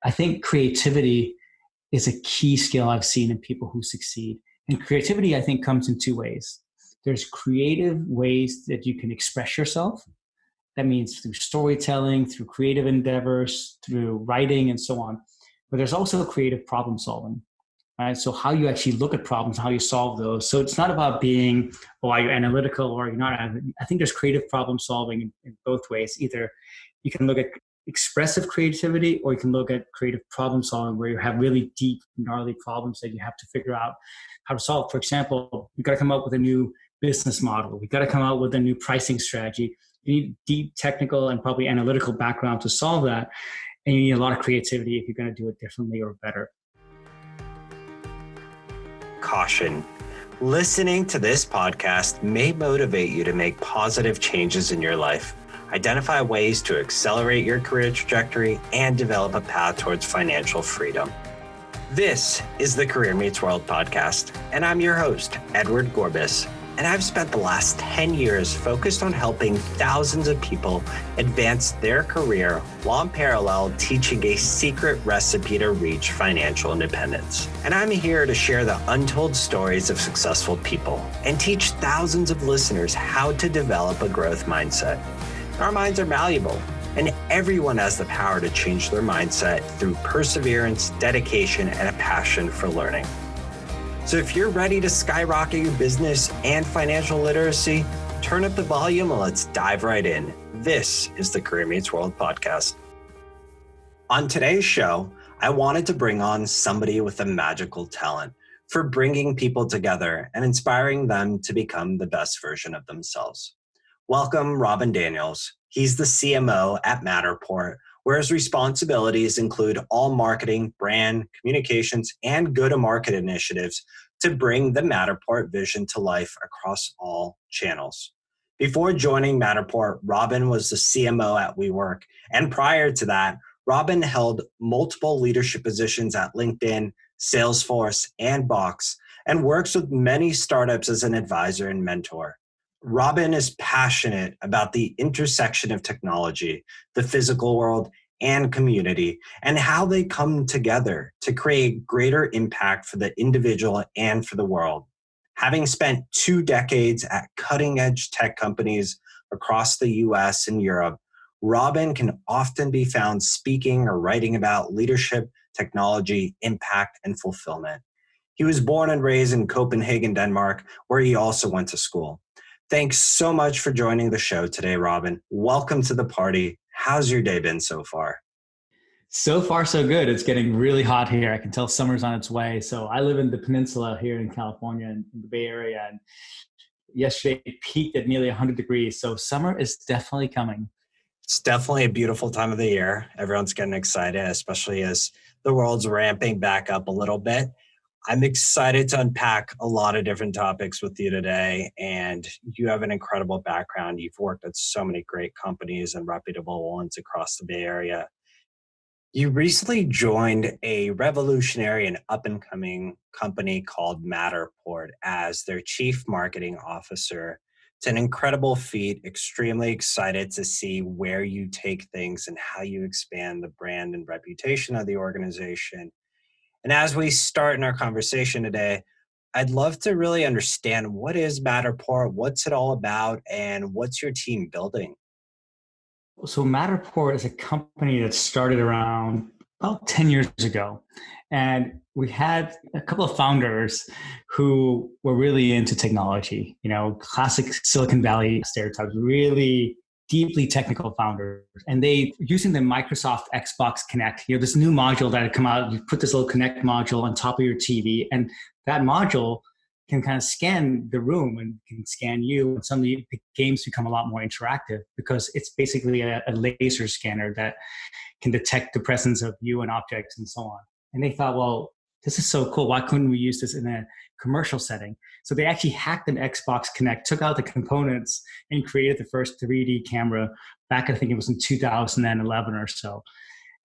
I think creativity is a key skill I've seen in people who succeed. And creativity, I think, comes in two ways. There's creative ways that you can express yourself. That means through storytelling, through creative endeavors, through writing, and so on. But there's also creative problem solving, right? So how you actually look at problems, how you solve those. So it's not about being, oh, are you analytical or you're not. I think there's creative problem solving in both ways. Either you can look at expressive creativity, or you can look at creative problem solving where you have really deep, gnarly problems that you have to figure out how to solve. For example, you've got to come up with a new business model. We've got to come out with a new pricing strategy. You need deep technical and probably analytical background to solve that. And you need a lot of creativity if you're going to do it differently or better. Caution. Listening to this podcast may motivate you to make positive changes in your life, identify ways to accelerate your career trajectory, and develop a path towards financial freedom. This is the Career Meets World podcast, and I'm your host, Edward Gorbis. And I've spent the last 10 years focused on helping thousands of people advance their career while in parallel teaching a secret recipe to reach financial independence. And I'm here to share the untold stories of successful people and teach thousands of listeners how to develop a growth mindset. Our minds are malleable, and everyone has the power to change their mindset through perseverance, dedication, and a passion for learning. So if you're ready to skyrocket your business and financial literacy, turn up the volume and let's dive right in. This is the Career Meets World podcast. On today's show, I wanted to bring on somebody with a magical talent for bringing people together and inspiring them to become the best version of themselves. Welcome, Robin Daniels. He's the CMO at Matterport, where his responsibilities include all marketing, brand, communications, and go-to-market initiatives to bring the Matterport vision to life across all channels. Before joining Matterport, Robin was the CMO at WeWork, and prior to that, Robin held multiple leadership positions at LinkedIn, Salesforce, and Box, and works with many startups as an advisor and mentor. Robin is passionate about the intersection of technology, the physical world, and community, and how they come together to create greater impact for the individual and for the world. Having spent 2 decades at cutting-edge tech companies across the US and Europe, Robin can often be found speaking or writing about leadership, technology, impact, and fulfillment. He was born and raised in Copenhagen, Denmark, where he also went to school. Thanks so much for joining the show today, Robin. Welcome to the party. How's your day been so far? So far, so good. It's getting really hot here. I can tell summer's on its way. So I live in the peninsula here in California, in the Bay Area. And yesterday it peaked at nearly 100 degrees. So summer is definitely coming. It's definitely a beautiful time of the year. Everyone's getting excited, especially as the world's ramping back up a little bit. I'm excited to unpack a lot of different topics with you today, and you have an incredible background. You've worked at so many great companies and reputable ones across the Bay Area. You recently joined a revolutionary and up-and-coming company called Matterport as their Chief Marketing Officer. It's an incredible feat. Extremely excited to see where you take things and how you expand the brand and reputation of the organization. And as we start in our conversation today, I'd love to really understand, what is Matterport, what's it all about, and what's your team building? So Matterport is a company that started around about 10 years ago. And we had a couple of founders who were really into technology, classic Silicon Valley stereotypes, really deeply technical founders. And they, using the Microsoft Xbox Connect, this new module that had come out, you put this little Connect module on top of your TV, and that module can kind of scan the room and can scan you. And suddenly the games become a lot more interactive because it's basically a laser scanner that can detect the presence of you and objects and so on. And they thought, well, this is so cool. Why couldn't we use this in a commercial setting? So they actually hacked an Xbox Connect, took out the components, and created the first 3D camera back, I think it was in 2011 or so.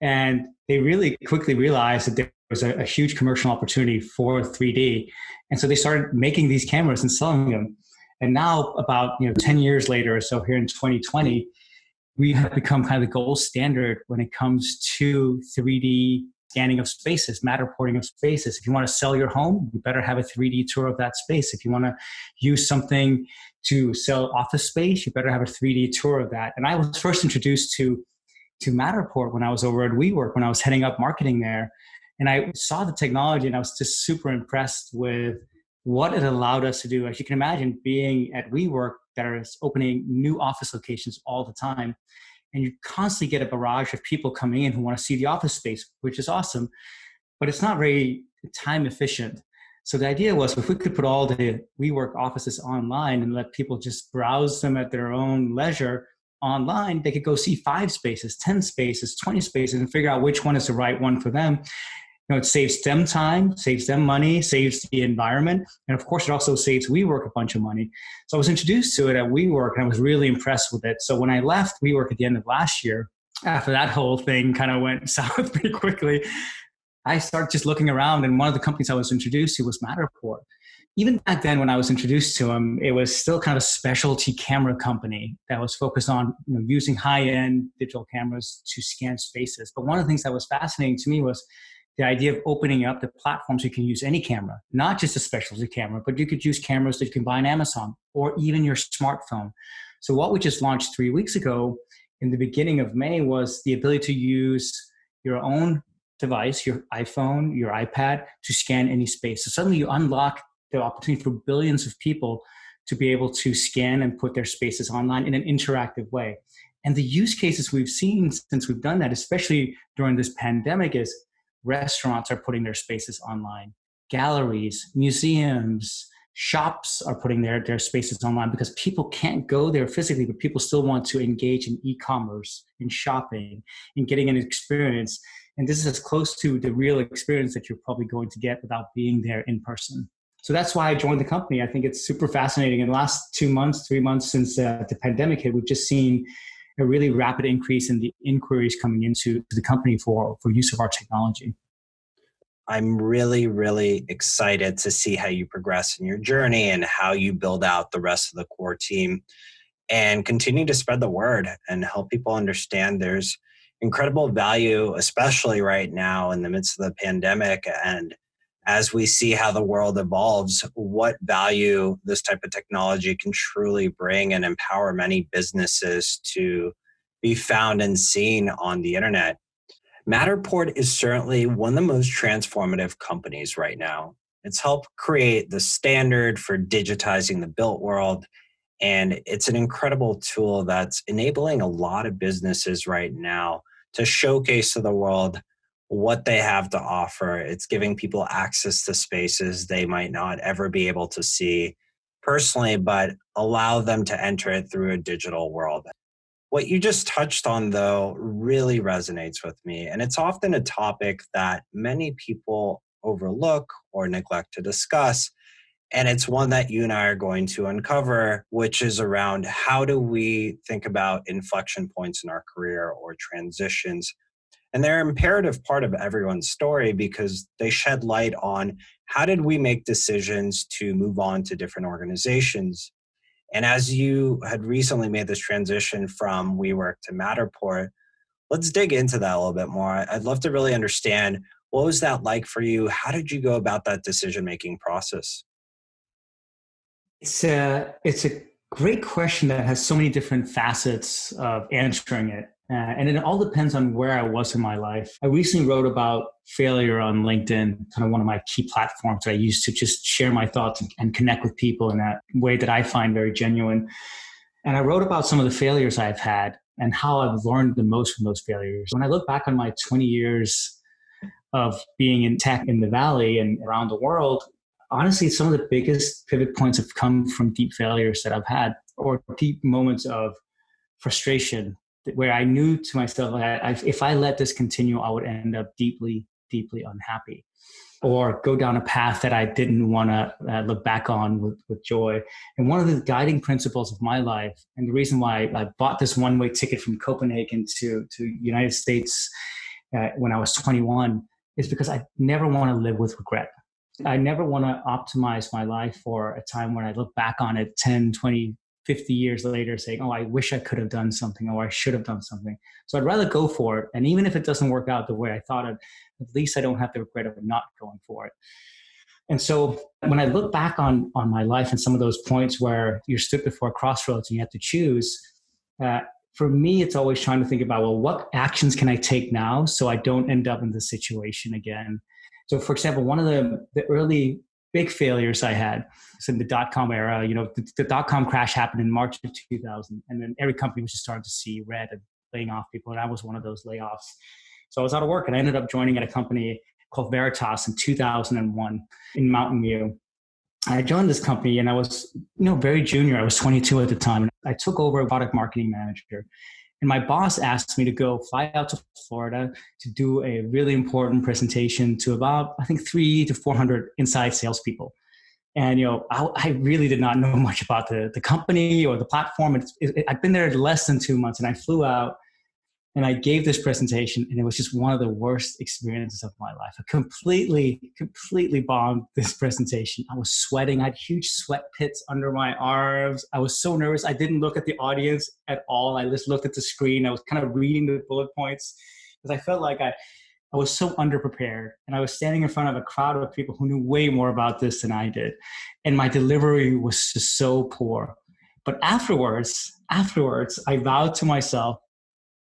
And they really quickly realized that there was a huge commercial opportunity for 3D. And so they started making these cameras and selling them. And now about 10 years later or so, here in 2020, we have become kind of the gold standard when it comes to 3D scanning of spaces, Matterporting of spaces. If you want to sell your home, you better have a 3D tour of that space. If you want to use something to sell office space, you better have a 3D tour of that. And I was first introduced to Matterport when I was over at WeWork, when I was heading up marketing there. And I saw the technology and I was just super impressed with what it allowed us to do. As you can imagine, being at WeWork, that is opening new office locations all the time. And you constantly get a barrage of people coming in who want to see the office space, which is awesome, but it's not very time efficient. So the idea was if we could put all the WeWork offices online and let people just browse them at their own leisure online, they could go see 5 spaces, 10 spaces, 20 spaces, and figure out which one is the right one for them. It saves them time, saves them money, saves the environment. And of course, it also saves WeWork a bunch of money. So I was introduced to it at WeWork and I was really impressed with it. So when I left WeWork at the end of last year, after that whole thing kind of went south pretty quickly, I started just looking around, and one of the companies I was introduced to was Matterport. Even back then when I was introduced to them, it was still kind of a specialty camera company that was focused on using high-end digital cameras to scan spaces. But one of the things that was fascinating to me was the idea of opening up the platforms. You can use any camera, not just a specialty camera, but you could use cameras that you can buy on Amazon or even your smartphone. So what we just launched 3 weeks ago in the beginning of May was the ability to use your own device, your iPhone, your iPad, to scan any space. So suddenly you unlock the opportunity for billions of people to be able to scan and put their spaces online in an interactive way. And the use cases we've seen since we've done that, especially during this pandemic, is restaurants are putting their spaces online. Galleries, museums, shops are putting their spaces online because people can't go there physically, but people still want to engage in e-commerce, in shopping, in getting an experience. And this is as close to the real experience that you're probably going to get without being there in person. So that's why I joined the company. I think it's super fascinating. In the last 2 months, 3 months since the pandemic hit, we've just seen a really rapid increase in the inquiries coming into the company for use of our technology. I'm really, really excited to see how you progress in your journey and how you build out the rest of the core team and continue to spread the word and help people understand there's incredible value, especially right now in the midst of the pandemic. And as we see how the world evolves, what value this type of technology can truly bring and empower many businesses to be found and seen on the internet. Matterport is certainly one of the most transformative companies right now. It's helped create the standard for digitizing the built world, and it's an incredible tool that's enabling a lot of businesses right now to showcase to the world what they have to offer. It's giving people access to spaces they might not ever be able to see personally, but allow them to enter it through a digital world. What you just touched on, though, really resonates with me. And it's often a topic that many people overlook or neglect to discuss. And it's one that you and I are going to uncover, which is around how do we think about inflection points in our career or transitions. And they're an imperative part of everyone's story because they shed light on how did we make decisions to move on to different organizations. And as you had recently made this transition from WeWork to Matterport, let's dig into that a little bit more. I'd love to really understand, what was that like for you? How did you go about that decision-making process? It's a great question that has so many different facets of answering it. And it all depends on where I was in my life. I recently wrote about failure on LinkedIn, kind of one of my key platforms that I use to just share my thoughts and connect with people in that way that I find very genuine. And I wrote about some of the failures I've had and how I've learned the most from those failures. When I look back on my 20 years of being in tech in the Valley and around the world, honestly, some of the biggest pivot points have come from deep failures that I've had or deep moments of frustration where I knew to myself that if I let this continue, I would end up deeply, deeply unhappy or go down a path that I didn't want to look back on with joy. And one of the guiding principles of my life, and the reason why I bought this one-way ticket from Copenhagen to United States when I was 21, is because I never want to live with regret. I never want to optimize my life for a time when I look back on it 10, 20, 50 years later saying, oh, I wish I could have done something, or I should have done something. So I'd rather go for it. And even if it doesn't work out the way I thought it, at least I don't have the regret of not going for it. And so when I look back on my life and some of those points where you're stood before a crossroads and you have to choose, uh, for me, it's always trying to think about, well, what actions can I take now so I don't end up in this situation again? So, for example, one of the early big failures I had was in the dot-com era. The dot-com crash happened in March of 2000, and then every company was just starting to see red and laying off people, and I was one of those layoffs. So I was out of work, and I ended up joining at a company called Veritas in 2001 in Mountain View. I joined this company and I was, very junior. I was 22 at the time. I took over a product marketing manager, and my boss asked me to go fly out to Florida to do a really important presentation to about, I think, 300 to 400 inside salespeople. And, I really did not know much about the company or the platform. I'd been there less than 2 months, and I flew out and I gave this presentation, and it was just one of the worst experiences of my life. I completely bombed this presentation. I was sweating. I had huge sweat pits under my arms. I was so nervous. I didn't look at the audience at all. I just looked at the screen. I was kind of reading the bullet points because I felt like I was so underprepared. And I was standing in front of a crowd of people who knew way more about this than I did. And my delivery was just so poor. But afterwards, I vowed to myself,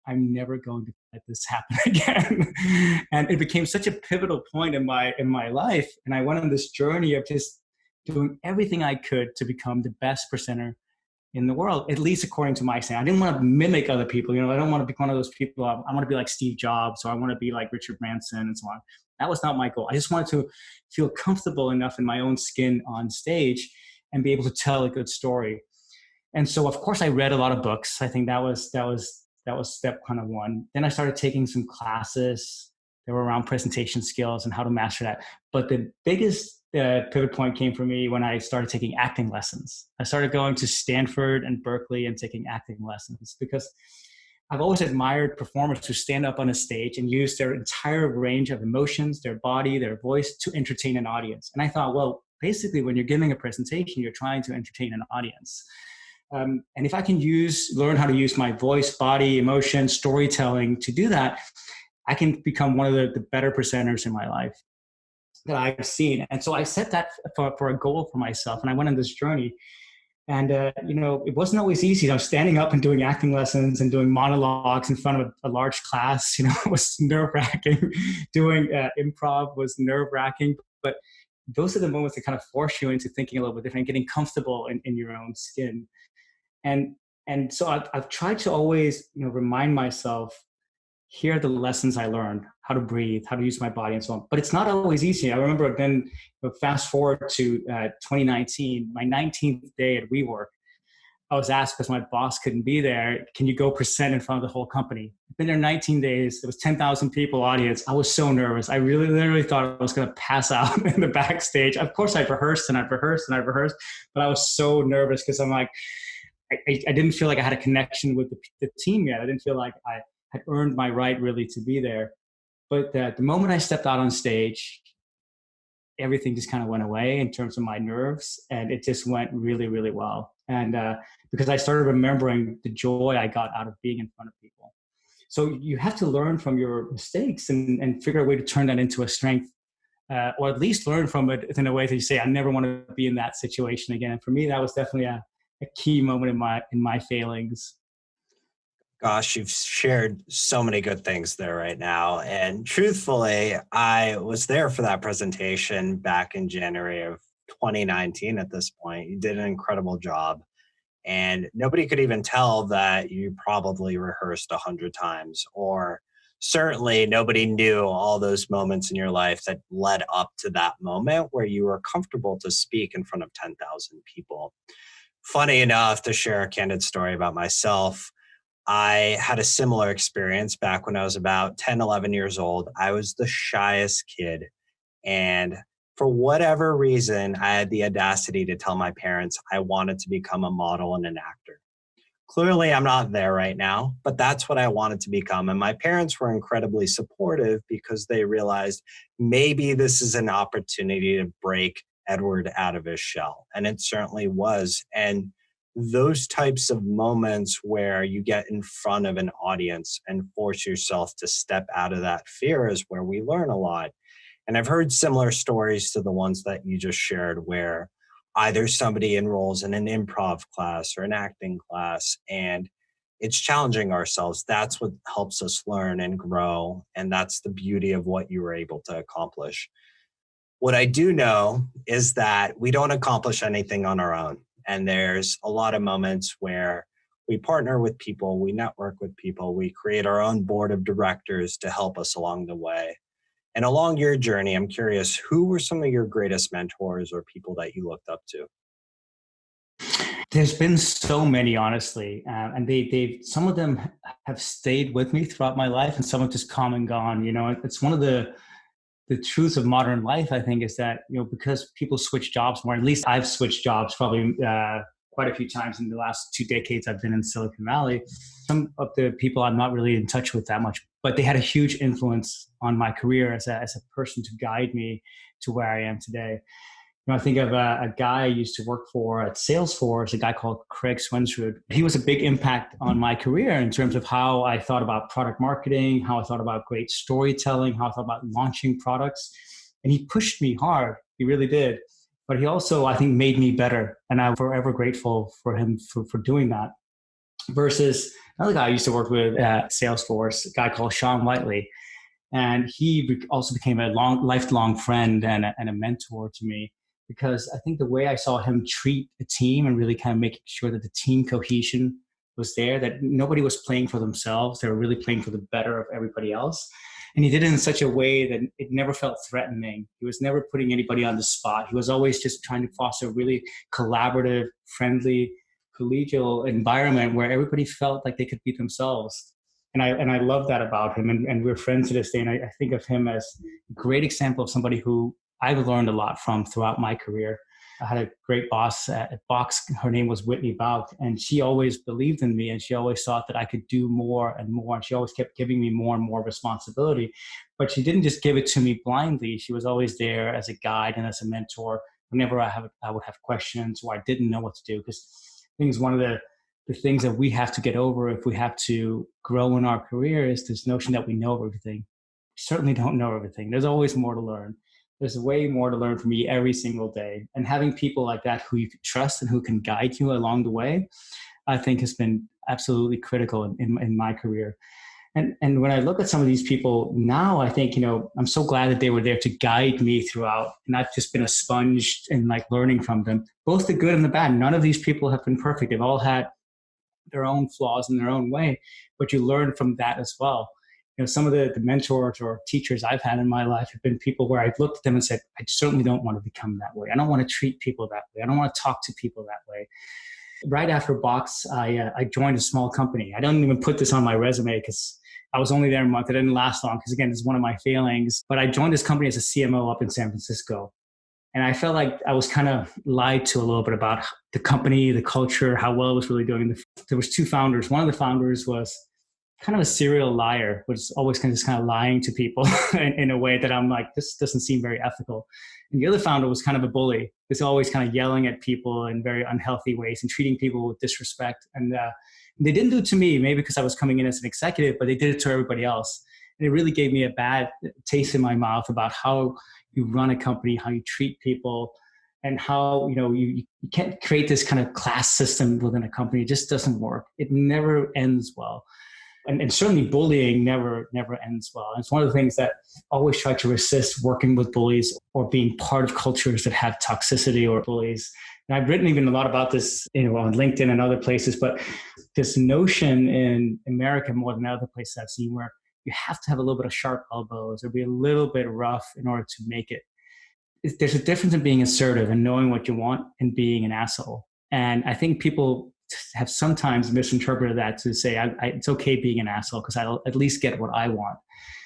I'm never going to let this happen again. And it became such a pivotal point in my life. And I went on this journey of just doing everything I could to become the best presenter in the world, at least according to my standard. I didn't want to mimic other people. I don't want to be one of those people. I want to be like Steve Jobs, or I want to be like Richard Branson and so on. That was not my goal. I just wanted to feel comfortable enough in my own skin on stage and be able to tell a good story. And so, of course, I read a lot of books. I think that was step kind of one. Then I started taking some classes that were around presentation skills and how to master that. But the biggest pivot point came for me when I started taking acting lessons. I started going to Stanford and Berkeley and taking acting lessons because I've always admired performers who stand up on a stage and use their entire range of emotions, their body, their voice to entertain an audience. And I thought, well, basically when you're giving a presentation, you're trying to entertain an audience. And if I can learn how to use my voice, body, emotion, storytelling to do that, I can become one of the better presenters in my life that I've seen. And so I set that for a goal for myself. And I went on this journey. And, it wasn't always easy. I was standing up and doing acting lessons and doing monologues in front of a large class. It was nerve-wracking. Doing improv was nerve-wracking. But those are the moments that kind of force you into thinking a little bit different, getting comfortable in your own skin. And so I've tried to always, remind myself, here are the lessons I learned, how to breathe, how to use my body and so on. But it's not always easy. I remember then, fast forward to 2019, my 19th day at WeWork, I was asked because my boss couldn't be there, can you go present in front of the whole company? I've been there 19 days. There was 10,000 people audience. I was so nervous. I really literally thought I was going to pass out in the backstage. Of course, I rehearsed, but I was so nervous because I'm like, I didn't feel like I had a connection with the team yet. I didn't feel like I had earned my right really to be there. But the moment I stepped out on stage, everything just kind of went away in terms of my nerves, and it just went really, really well. And because I started remembering the joy I got out of being in front of people. So you have to learn from your mistakes and figure out a way to turn that into a strength, or at least learn from it in a way that you say, I never want to be in that situation again. And for me, that was definitely a key moment in my failings. Gosh, you've shared so many good things there right now. And truthfully, I was there for that presentation back in January of 2019 at this point. You did an incredible job. And nobody could even tell that you probably rehearsed 100 times, or certainly nobody knew all those moments in your life that led up to that moment where you were comfortable to speak in front of 10,000 people. Funny enough, to share a candid story about myself, I had a similar experience back when I was about 10, 11 years old. I was the shyest kid. And for whatever reason, I had the audacity to tell my parents I wanted to become a model and an actor. Clearly, I'm not there right now, but that's what I wanted to become. And my parents were incredibly supportive because they realized maybe this is an opportunity to break Edward out of his shell. And it certainly was. And those types of moments where you get in front of an audience and force yourself to step out of that fear is where we learn a lot. And I've heard similar stories to the ones that you just shared, where either somebody enrolls in an improv class or an acting class, and it's challenging ourselves. That's what helps us learn and grow. And that's the beauty of what you were able to accomplish. What I do know is that we don't accomplish anything on our own. And there's a lot of moments where we partner with people, we network with people, we create our own board of directors to help us along the way. And along your journey, I'm curious, who were some of your greatest mentors or people that you looked up to? There's been so many, honestly, and they've some of them have stayed with me throughout my life, and some have just come and gone. It's one of the truths of modern life, I think, is that because people switch jobs more. At least I've switched jobs probably quite a few times in the last 2 decades I've been in Silicon Valley. Some of the people I'm not really in touch with that much, but they had a huge influence on my career as a person to guide me to where I am today. I think of a guy I used to work for at Salesforce, a guy called Craig Swensrud. He was a big impact on my career in terms of how I thought about product marketing, how I thought about great storytelling, how I thought about launching products. And he pushed me hard. He really did. But he also, I think, made me better. And I'm forever grateful for him for doing that. Versus another guy I used to work with at Salesforce, a guy called Sean Whiteley. And he also became a lifelong friend and a mentor to me, because I think the way I saw him treat a team and really kind of making sure that the team cohesion was there, that nobody was playing for themselves. They were really playing for the better of everybody else. And he did it in such a way that it never felt threatening. He was never putting anybody on the spot. He was always just trying to foster a really collaborative, friendly, collegial environment where everybody felt like they could be themselves. And I love that about him. And we're friends to this day. And I think of him as a great example of somebody who I've learned a lot from throughout my career. I had a great boss at Box. Her name was Whitney Bauk, and she always believed in me, and she always thought that I could do more and more. And she always kept giving me more and more responsibility. But she didn't just give it to me blindly. She was always there as a guide and as a mentor whenever I would have questions or I didn't know what to do. Because I think it's one of the things that we have to get over if we have to grow in our career is this notion that we know everything. We certainly don't know everything. There's always more to learn. There's way more to learn from me every single day. And having people like that who you can trust and who can guide you along the way, I think has been absolutely critical in my career. And when I look at some of these people now, I think, I'm so glad that they were there to guide me throughout. And I've just been a sponge and like learning from them, both the good and the bad. None of these people have been perfect. They've all had their own flaws in their own way, but you learn from that as well. Some of the mentors or teachers I've had in my life have been people where I've looked at them and said, I certainly don't want to become that way. I don't want to treat people that way. I don't want to talk to people that way. Right after Box, I joined a small company. I don't even put this on my resume because I was only there a month. It didn't last long because, again, it's one of my failings. But I joined this company as a CMO up in San Francisco. And I felt like I was kind of lied to a little bit about the company, the culture, how well it was really doing. There was two founders. One of the founders was kind of a serial liar, was always kind of lying to people in a way that I'm like, this doesn't seem very ethical. And the other founder was kind of a bully. He's always kind of yelling at people in very unhealthy ways and treating people with disrespect. And they didn't do it to me, maybe because I was coming in as an executive, but they did it to everybody else. And it really gave me a bad taste in my mouth about how you run a company, how you treat people, and how you can't create this kind of class system within a company. It just doesn't work. It never ends well. And certainly bullying never ends well. And it's one of the things that I always try to resist, working with bullies or being part of cultures that have toxicity or bullies. And I've written even a lot about this on LinkedIn and other places, but this notion in America more than other places I've seen where you have to have a little bit of sharp elbows or be a little bit rough in order to make it. There's a difference in being assertive and knowing what you want and being an asshole. And I think people have sometimes misinterpreted that to say it's okay being an asshole because I'll at least get what I want.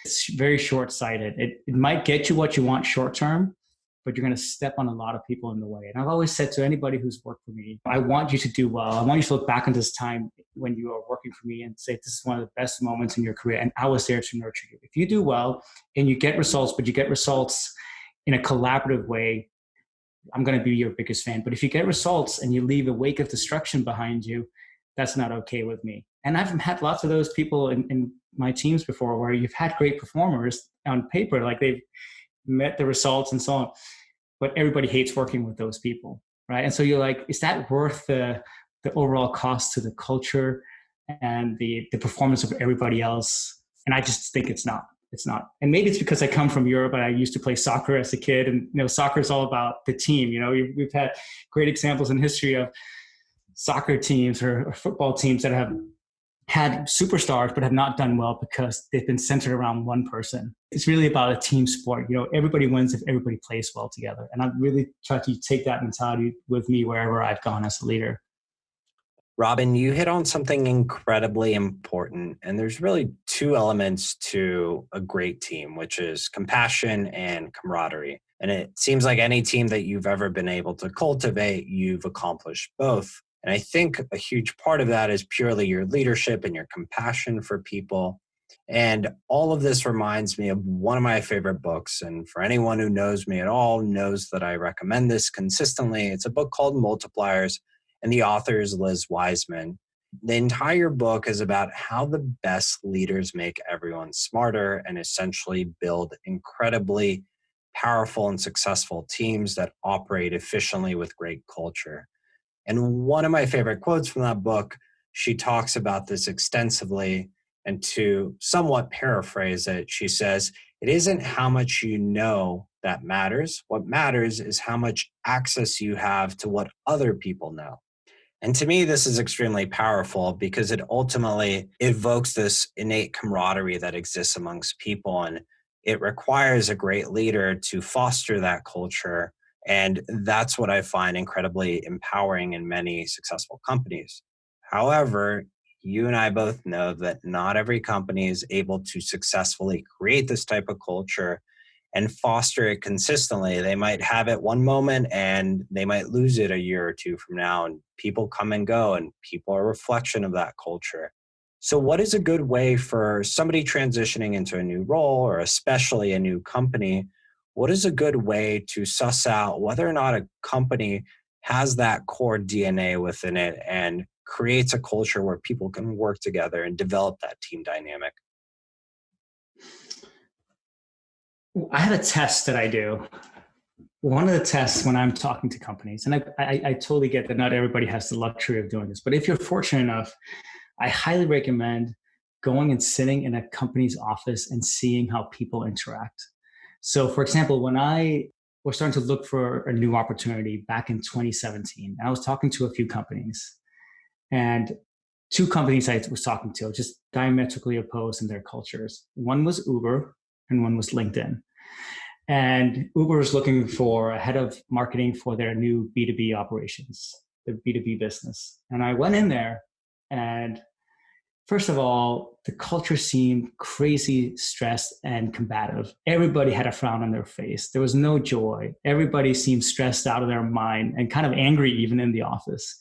It's very short-sighted. It might get you what you want short-term, but you're going to step on a lot of people in the way. And I've always said to anybody who's worked for me, I want you to do well. I want you to look back on this time when you are working for me and say, this is one of the best moments in your career. And I was there to nurture you. If you do well and you get results, but you get results in a collaborative way, I'm going to be your biggest fan. But if you get results and you leave a wake of destruction behind you, that's not okay with me. And I've had lots of those people in my teams before, where you've had great performers on paper, like they've met the results and so on, but everybody hates working with those people, right? And so you're like, is that worth the overall cost to the culture and the performance of everybody else? And I just think it's not. It's not. And maybe it's because I come from Europe and I used to play soccer as a kid, and soccer is all about the team. We've had great examples in history of soccer teams or football teams that have had superstars but have not done well because they've been centered around one person. It's really about a team sport. Everybody wins if everybody plays well together. And I've really tried to take that mentality with me wherever I've gone as a leader. Robin, you hit on something incredibly important, and there's really two elements to a great team, which is compassion and camaraderie. And it seems like any team that you've ever been able to cultivate, you've accomplished both. And I think a huge part of that is purely your leadership and your compassion for people. And all of this reminds me of one of my favorite books. And for anyone who knows me at all knows that I recommend this consistently. It's a book called Multipliers, and the author is Liz Wiseman. The entire book is about how the best leaders make everyone smarter and essentially build incredibly powerful and successful teams that operate efficiently with great culture. And one of my favorite quotes from that book, she talks about this extensively. And to somewhat paraphrase it, she says, "It isn't how much you know that matters. What matters is how much access you have to what other people know." And to me, this is extremely powerful because it ultimately evokes this innate camaraderie that exists amongst people. And it requires a great leader to foster that culture. And that's what I find incredibly empowering in many successful companies. However, you and I both know that not every company is able to successfully create this type of culture and foster it consistently. They might have it one moment and they might lose it a year or two from now, and people come and go, and people are a reflection of that culture. So what is a good way for somebody transitioning into a new role, or especially a new company? What is a good way to suss out whether or not a company has that core DNA within it and creates a culture where people can work together and develop that team dynamic? I have a test that I do. One of the tests when I'm talking to companies, and I totally get that not everybody has the luxury of doing this, but if you're fortunate enough, I highly recommend going and sitting in a company's office and seeing how people interact. So for example, when I was starting to look for a new opportunity back in 2017, I was talking to a few companies, and two companies I was talking to just diametrically opposed in their cultures. One was Uber and one was LinkedIn. And Uber was looking for a head of marketing for their new B2B operations, the B2B business. And I went in there, and first of all, the culture seemed crazy stressed and combative. Everybody had a frown on their face. There was no joy. Everybody seemed stressed out of their mind and kind of angry even in the office.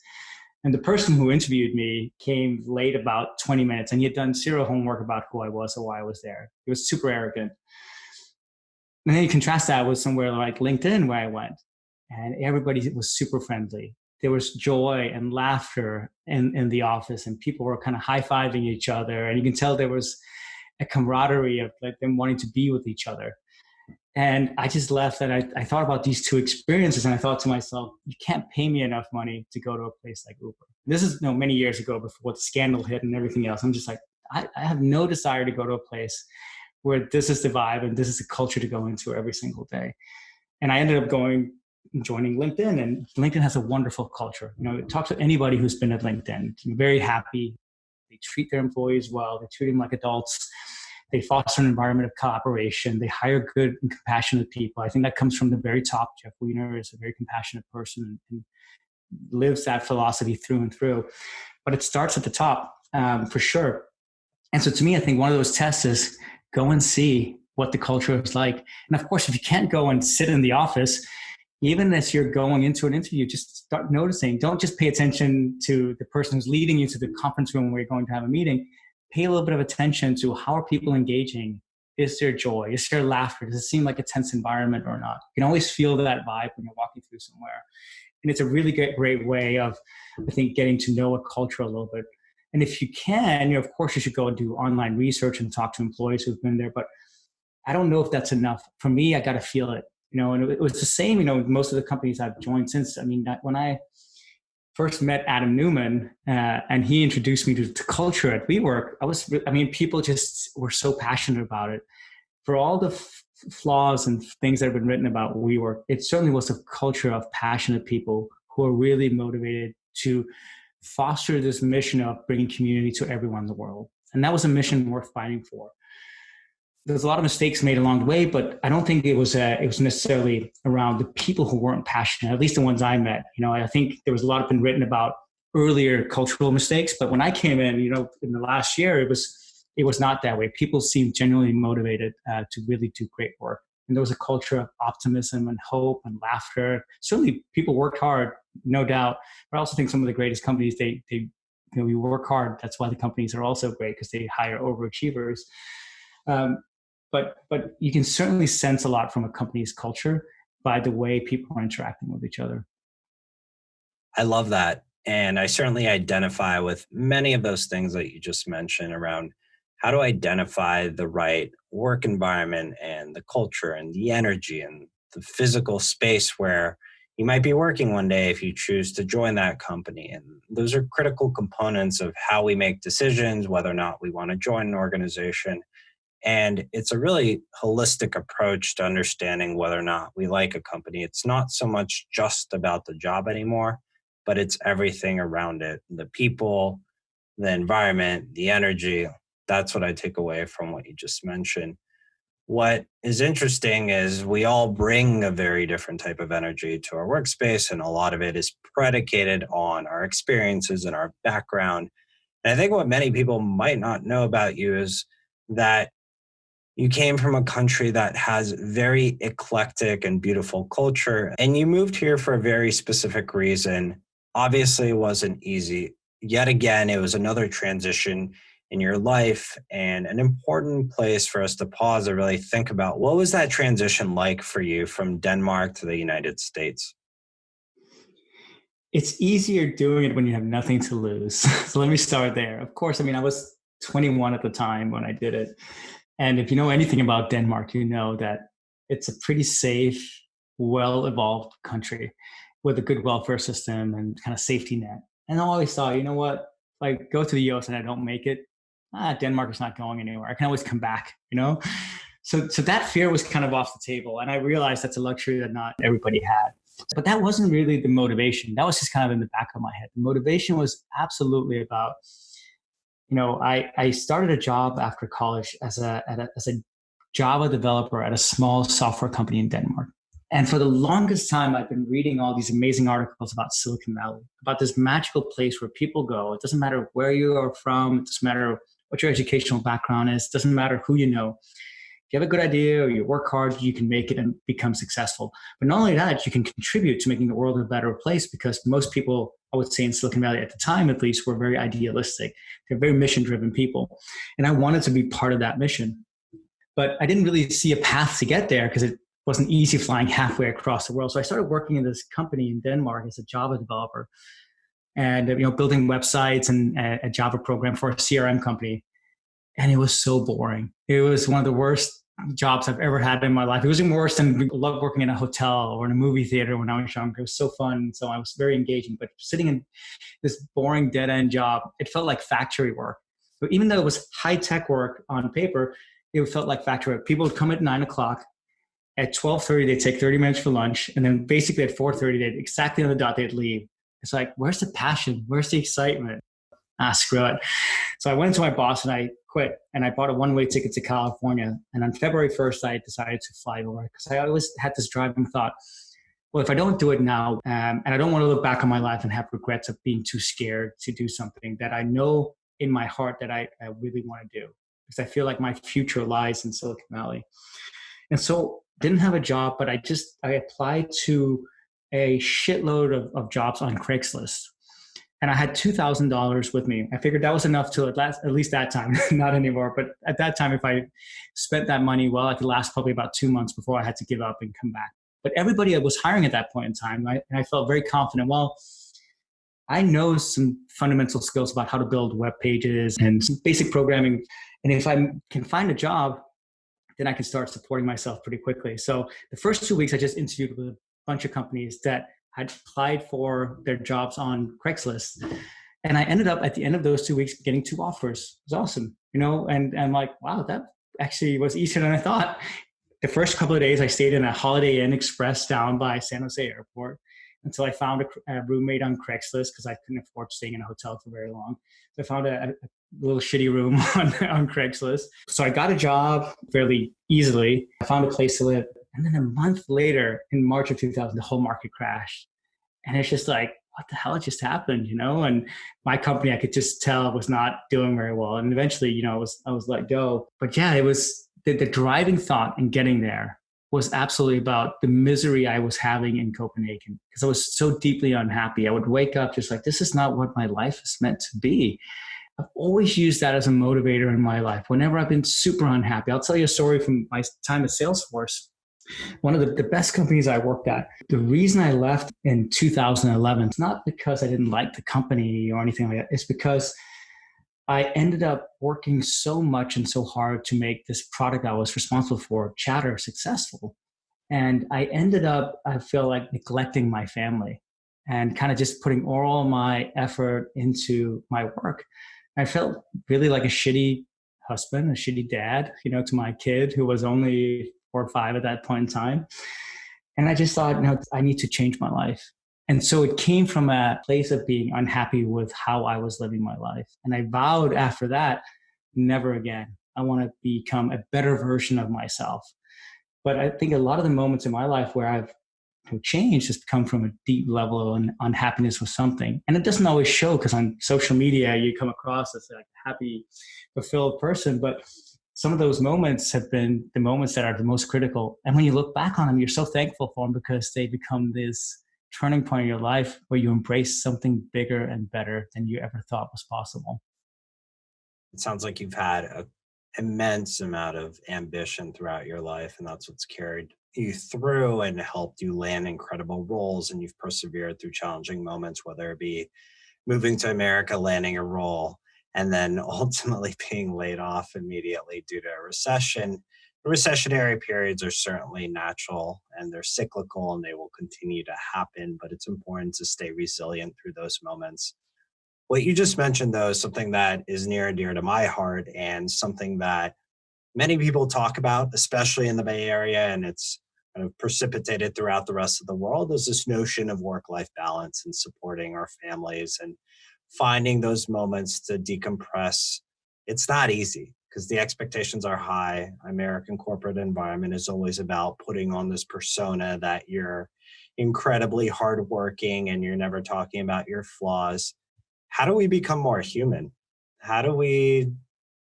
And the person who interviewed me came late about 20 minutes, and he had done zero homework about who I was or why I was there. He was super arrogant. And then you contrast that with somewhere like LinkedIn, where I went, and everybody was super friendly. There was joy and laughter in the office, and people were kind of high-fiving each other. And you can tell there was a camaraderie of like them wanting to be with each other. And I just left, and I thought about these two experiences, and I thought to myself, you can't pay me enough money to go to a place like Uber. This is many years ago before the scandal hit and everything else. I'm just like, I have no desire to go to a place where this is the vibe and this is the culture to go into every single day. And I ended up joining LinkedIn, and LinkedIn has a wonderful culture. Talk to anybody who's been at LinkedIn. I'm very happy. They treat their employees well. They treat them like adults. They foster an environment of collaboration. They hire good and compassionate people. I think that comes from the very top. Jeff Weiner is a very compassionate person and lives that philosophy through and through. But it starts at the top, for sure. And so to me, I think one of those tests is go and see what the culture is like. And of course, if you can't go and sit in the office, even as you're going into an interview, just start noticing. Don't just pay attention to the person who's leading you to the conference room where you're going to have a meeting. Pay a little bit of attention to how are people engaging. Is there joy? Is there laughter? Does it seem like a tense environment or not? You can always feel that vibe when you're walking through somewhere. And it's a really great way of, I think, getting to know a culture a little bit. And if you can, of course, you should go and do online research and talk to employees who've been there. But I don't know if that's enough. For me, I got to feel it. And it was the same, most of the companies I've joined since. I mean, when I first met Adam Newman and he introduced me to culture at WeWork, people just were so passionate about it. For all the flaws and things that have been written about WeWork, it certainly was a culture of passionate people who are really motivated to foster this mission of bringing community to everyone in the world. And that was a mission worth fighting for. There's a lot of mistakes made along the way, but I don't think it was necessarily around the people who weren't passionate, at least the ones I met. I think there was a lot been written about earlier cultural mistakes, but when I came in, in the last year, it was not that way. People seemed genuinely motivated to really do great work. And there was a culture of optimism and hope and laughter. Certainly people worked hard, no doubt. But I also think some of the greatest companies, we work hard. That's why the companies are also great, because they hire overachievers. But you can certainly sense a lot from a company's culture by the way people are interacting with each other. I love that. And I certainly identify with many of those things that you just mentioned around how to identify the right work environment and the culture and the energy and the physical space where you might be working one day if you choose to join that company. And those are critical components of how we make decisions, whether or not we want to join an organization. And it's a really holistic approach to understanding whether or not we like a company. It's not so much just about the job anymore, but it's everything around it. The people, the environment, the energy. That's what I take away from what you just mentioned. What is interesting is we all bring a very different type of energy to our workspace, and a lot of it is predicated on our experiences and our background. And I think what many people might not know about you is that you came from a country that has very eclectic and beautiful culture, and you moved here for a very specific reason. Obviously, it wasn't easy. Yet again, it was another transition in your life and an important place for us to pause and really think about what was that transition like for you from Denmark to the United States? It's easier doing it when you have nothing to lose. So let me start there. Of course, I was 21 at the time when I did it. And if you know anything about Denmark, you know that it's a pretty safe, well-evolved country with a good welfare system and kind of safety net. And I always thought, you know what, if I go to the US and I don't make it, Denmark is not going anywhere. I can always come back, So that fear was kind of off the table. And I realized that's a luxury that not everybody had. But that wasn't really the motivation. That was just kind of in the back of my head. The motivation was absolutely about, I started a job after college as a Java developer at a small software company in Denmark. And for the longest time, I've been reading all these amazing articles about Silicon Valley, about this magical place where people go. It doesn't matter where you are from. It doesn't matter what your educational background is. It doesn't matter who you know. If you have a good idea or you work hard, you can make it and become successful. But not only that, you can contribute to making the world a better place, because most people, I would say in Silicon Valley at the time at least, were very idealistic. They're very mission-driven people. And I wanted to be part of that mission. But I didn't really see a path to get there because it wasn't easy flying halfway across the world. So I started working in this company in Denmark as a Java developer and building websites and a Java program for a CRM company. And it was so boring. It was one of the worst jobs I've ever had in my life. It was even worse than love working in a hotel or in a movie theater when I was younger. It was so fun. So I was very engaging. But sitting in this boring dead-end job, it felt like factory work. But even though it was high-tech work on paper, it felt like factory work. People would come at 9 o'clock. At 12:30, they'd take 30 minutes for lunch. And then basically at 4:30, they'd exactly on the dot, they'd leave. It's like, where's the passion? Where's the excitement? Screw it. So I went to my boss and I quit, and I bought a one-way ticket to California. And on February 1st, I decided to fly over because I always had this driving thought, well, if I don't do it now, and I don't want to look back on my life and have regrets of being too scared to do something that I know in my heart that I really want to do, because I feel like my future lies in Silicon Valley. And so didn't have a job, but I applied to a shitload of jobs on Craigslist. And I had $2,000 with me. I figured that was enough to at least that time, not anymore. But at that time, if I spent that money well, I could last probably about 2 months before I had to give up and come back. But everybody was hiring at that point in time. And I felt very confident. Well, I know some fundamental skills about how to build web pages and some basic programming. And if I can find a job, then I can start supporting myself pretty quickly. So the first 2 weeks, I just interviewed with a bunch of companies that had applied for their jobs on Craigslist. And I ended up at the end of those 2 weeks getting 2 offers. It was awesome, and I'm like, wow, that actually was easier than I thought. The first couple of days I stayed in a Holiday Inn Express down by San Jose Airport until I found a roommate on Craigslist because I couldn't afford staying in a hotel for very long. So I found a little shitty room on Craigslist. So I got a job fairly easily. I found a place to live. And then a month later, in March of 2000, the whole market crashed. And it's just like, what the hell just happened, And my company, I could just tell, was not doing very well. And eventually, I was let go. But yeah, it was the driving thought in getting there was absolutely about the misery I was having in Copenhagen because I was so deeply unhappy. I would wake up just like, this is not what my life is meant to be. I've always used that as a motivator in my life. Whenever I've been super unhappy, I'll tell you a story from my time at Salesforce. One of the best companies I worked at. The reason I left in 2011, it's not because I didn't like the company or anything like that. It's because I ended up working so much and so hard to make this product I was responsible for, Chatter, successful. And I ended up, I feel like, neglecting my family and kind of just putting all my effort into my work. I felt really like a shitty husband, a shitty dad, to my kid who was only 4 or 5 at that point in time. And I just thought, no, I need to change my life. And so it came from a place of being unhappy with how I was living my life. And I vowed after that, never again. I want to become a better version of myself. But I think a lot of the moments in my life where I've changed has come from a deep level of unhappiness with something. And it doesn't always show because on social media, you come across as a happy, fulfilled person. But some of those moments have been the moments that are the most critical. And when you look back on them, you're so thankful for them because they become this turning point in your life where you embrace something bigger and better than you ever thought was possible. It sounds like you've had an immense amount of ambition throughout your life, and that's what's carried you through and helped you land incredible roles, and you've persevered through challenging moments, whether it be moving to America, landing a role, and then ultimately being laid off immediately due to a recession. Recessionary periods are certainly natural and they're cyclical and they will continue to happen, but it's important to stay resilient through those moments. What you just mentioned, though, is something that is near and dear to my heart and something that many people talk about, especially in the Bay Area, and it's kind of precipitated throughout the rest of the world, is this notion of work-life balance and supporting our families and finding those moments to decompress. It's not easy because the expectations are high. American corporate environment is always about putting on this persona that you're incredibly hardworking and you're never talking about your flaws. How do we become more human? How do we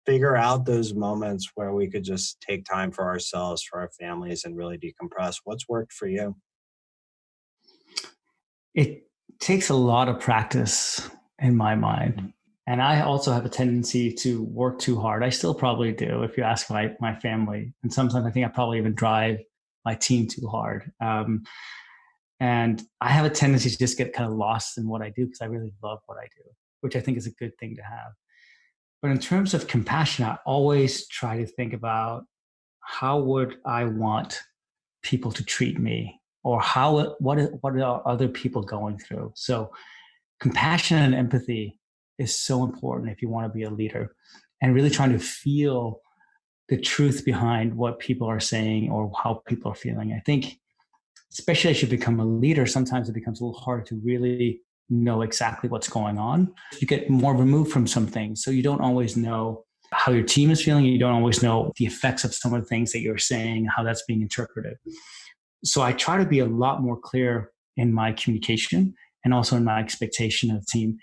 figure out those moments where we could just take time for ourselves, for our families, and really decompress? What's worked for you? It takes a lot of practice in my mind. And I also have a tendency to work too hard. I still probably do, if you ask my family. And sometimes I think I probably even drive my team too hard. And I have a tendency to just get kind of lost in what I do because I really love what I do, which I think is a good thing to have. But in terms of compassion, I always try to think about how would I want people to treat me, or what are other people going through? So compassion and empathy is so important if you want to be a leader, and really trying to feel the truth behind what people are saying or how people are feeling. I think, especially as you become a leader, sometimes it becomes a little hard to really know exactly what's going on. You get more removed from some things, so you don't always know how your team is feeling. You don't always know the effects of some of the things that you're saying, how that's being interpreted. So I try to be a lot more clear in my communication and also in my expectation of the team.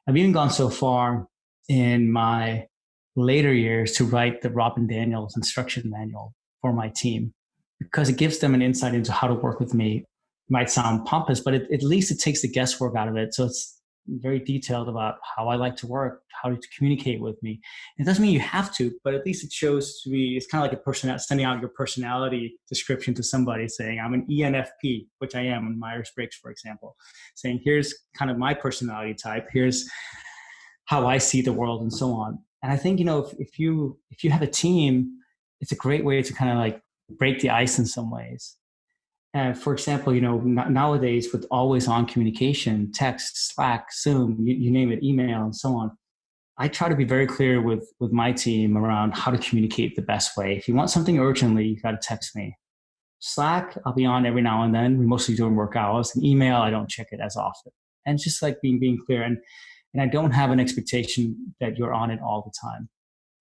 I've even gone so far in my later years to write the Robin Daniels instruction manual for my team because it gives them an insight into how to work with me. It might sound pompous, but at least it takes the guesswork out of it. So it's very detailed about how I like to work, how to communicate with me. It doesn't mean you have to, but at least it shows to be, it's kind of like a person sending out your personality description to somebody saying, I'm an ENFP, which I am in Myers-Briggs, for example, saying, here's kind of my personality type. Here's how I see the world and so on. And I think, if you have a team, it's a great way to kind of like break the ice in some ways. For example, nowadays with always on communication, text, Slack, Zoom, you name it, email, and so on. I try to be very clear with my team around how to communicate the best way. If you want something urgently, you got to text me. Slack, I'll be on every now and then. We mostly doing work hours. And email, I don't check it as often. And it's just like being clear. And I don't have an expectation that you're on it all the time.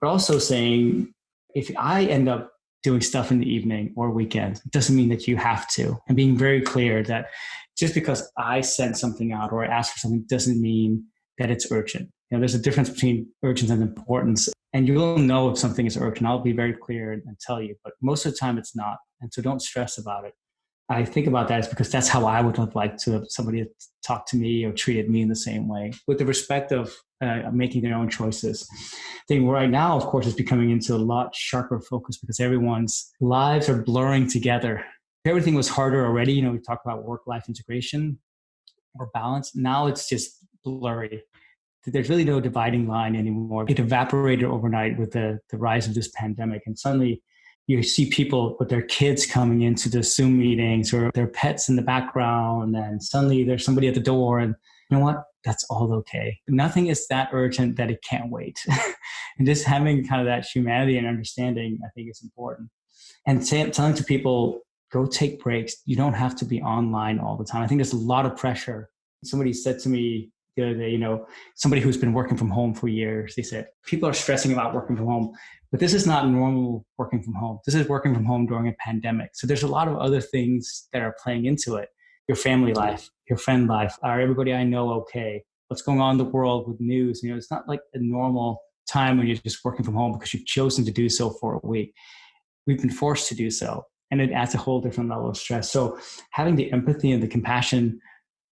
But also saying, if I end up doing stuff in the evening or weekend, it doesn't mean that you have to. And being very clear that just because I sent something out or I asked for something doesn't mean that it's urgent. There's a difference between urgent and importance. And you will know if something is urgent. I'll be very clear and tell you, but most of the time it's not. And so don't stress about it. I think about that is because that's how I would have liked to have somebody talk to me or treated me in the same way, with the respect of making their own choices. I think right now, of course, is becoming into a lot sharper focus because everyone's lives are blurring together. Everything was harder already. We talk about work-life integration or balance. Now it's just blurry. There's really no dividing line anymore. It evaporated overnight with the rise of this pandemic. And suddenly you see people with their kids coming into the Zoom meetings or their pets in the background. And suddenly there's somebody at the door. And you know what? That's all okay. Nothing is that urgent that it can't wait. And just having kind of that humanity and understanding, I think is important. And telling to people, go take breaks. You don't have to be online all the time. I think there's a lot of pressure. Somebody said to me the other day, somebody who's been working from home for years, they said, people are stressing about working from home, but this is not normal working from home. This is working from home during a pandemic. So there's a lot of other things that are playing into it. Your family life, your friend life, are everybody I know okay? What's going on in the world with news? It's not like a normal time when you're just working from home because you've chosen to do so for a week. We've been forced to do so. And it adds a whole different level of stress. So having the empathy and the compassion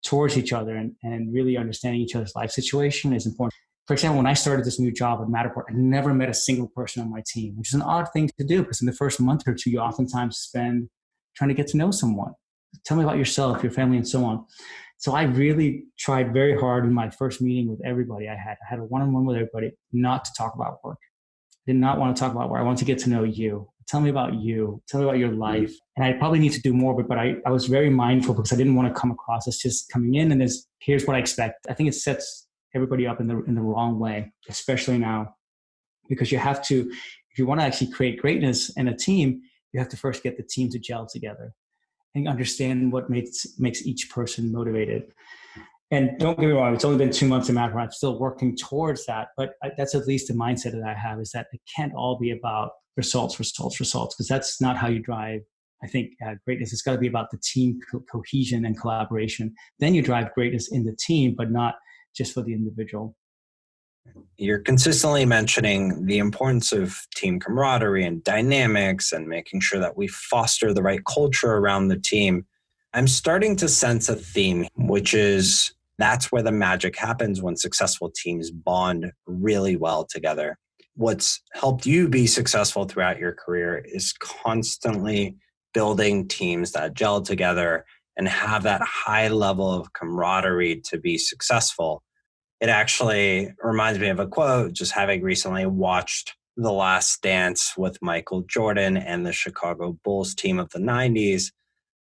towards each other and really understanding each other's life situation is important. For example, when I started this new job at Matterport, I never met a single person on my team, which is an odd thing to do because in the first month or two, you oftentimes spend trying to get to know someone. Tell me about yourself, your family, and so on. So I really tried very hard in my first meeting with everybody I had. I had a one-on-one with everybody not to talk about work. I did not want to talk about work. I want to get to know you. Tell me about you. Tell me about your life. And I probably need to do more, but I was very mindful because I didn't want to come across as just coming in and here's what I expect. I think it sets everybody up in the wrong way, especially now, because you have to, if you want to actually create greatness in a team, you have to first get the team to gel together and understand what makes each person motivated. And don't get me wrong, it's only been 2 months in Matterport. I'm still working towards that, but that's at least the mindset that I have, is that it can't all be about results, because that's not how you drive, I think, greatness. It's got to be about the team cohesion and collaboration. Then you drive greatness in the team, but not just for the individual. You're consistently mentioning the importance of team camaraderie and dynamics and making sure that we foster the right culture around the team. I'm starting to sense a theme, which is that's where the magic happens when successful teams bond really well together. What's helped you be successful throughout your career is constantly building teams that gel together and have that high level of camaraderie to be successful. It actually reminds me of a quote, just having recently watched The Last Dance with Michael Jordan and the Chicago Bulls team of the 90s.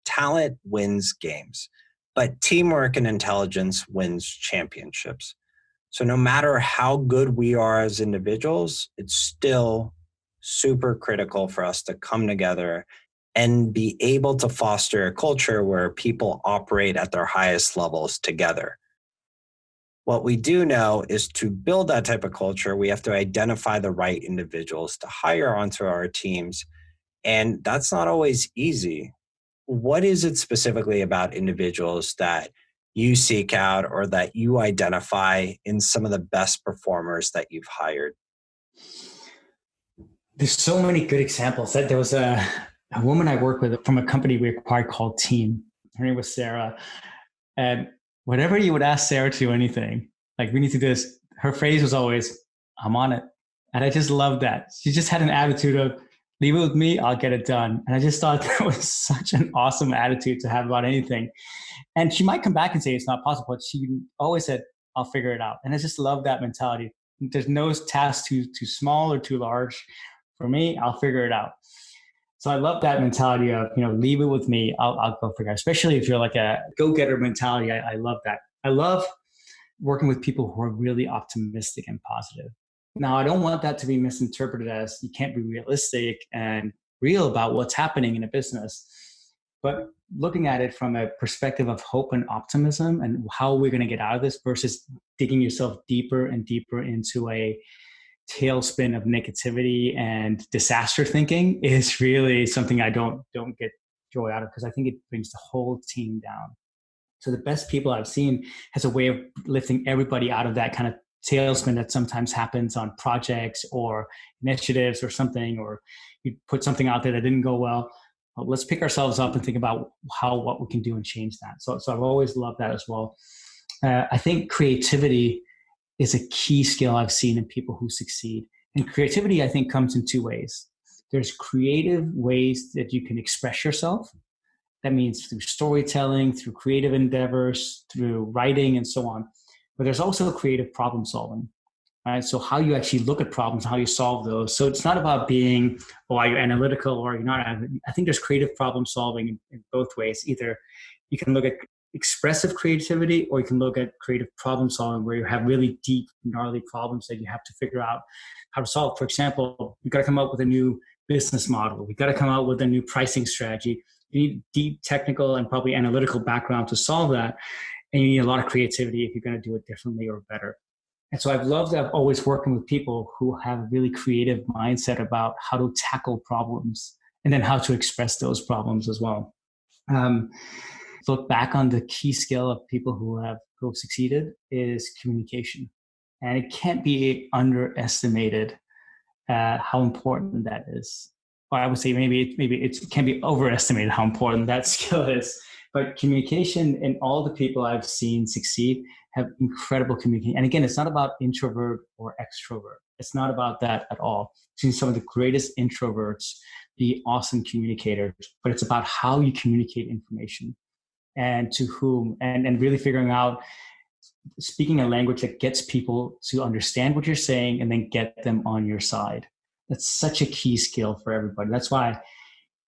Talent wins games, but teamwork and intelligence wins championships. So no matter how good we are as individuals, it's still super critical for us to come together and be able to foster a culture where people operate at their highest levels together. What we do know is to build that type of culture, we have to identify the right individuals to hire onto our teams. And that's not always easy. What is it specifically about individuals that you seek out or that you identify in some of the best performers that you've hired? There's so many good examples. There was a woman I worked with from a company we acquired called Team. Her name was Sarah. And whatever you would ask Sarah to do anything, like we need to do this, her phrase was always, I'm on it. And I just loved that. She just had an attitude of, leave it with me, I'll get it done. And I just thought that was such an awesome attitude to have about anything. And she might come back and say it's not possible, but she always said, I'll figure it out. And I just love that mentality. There's no task too small or too large. For me, I'll figure it out. So I love that mentality of, leave it with me. I'll go figure it out. Especially if you're like a go-getter mentality. I love that. I love working with people who are really optimistic and positive. Now, I don't want that to be misinterpreted as you can't be realistic and real about what's happening in a business, but looking at it from a perspective of hope and optimism and how we're going to get out of this versus digging yourself deeper and deeper into a tailspin of negativity and disaster thinking is really something I don't get joy out of, because I think it brings the whole team down. So the best people I've seen has a way of lifting everybody out of that kind of tailspin that sometimes happens on projects or initiatives or something, or you put something out there that didn't go well. Let's pick ourselves up and think about what we can do and change that. So I've always loved that as well. I think creativity is a key skill I've seen in people who succeed. And creativity, I think, comes in two ways. There's creative ways that you can express yourself. That means through storytelling, through creative endeavors, through writing, and so on. But there's also creative problem solving, right? So how you actually look at problems, how you solve those. So it's not about being, are you analytical or you're not. I think there's creative problem solving in both ways. Either you can look at expressive creativity, or you can look at creative problem solving where you have really deep, gnarly problems that you have to figure out how to solve. For example, we've got to come up with a new business model. We've got to come out with a new pricing strategy. You need deep technical and probably analytical background to solve that. And you need a lot of creativity if you're going to do it differently or better. And so I've loved always working with people who have a really creative mindset about how to tackle problems and then how to express those problems as well. Look back on the key skill of people who have succeeded is communication. And it can't be underestimated how important that is. Or I would say maybe it can be overestimated how important that skill is. But communication, and all the people I've seen succeed have incredible communication. And again, it's not about introvert or extrovert. It's not about that at all. I've seen some of the greatest introverts be awesome communicators, but it's about how you communicate information and to whom, and really figuring out speaking a language that gets people to understand what you're saying and then get them on your side. That's such a key skill for everybody. That's why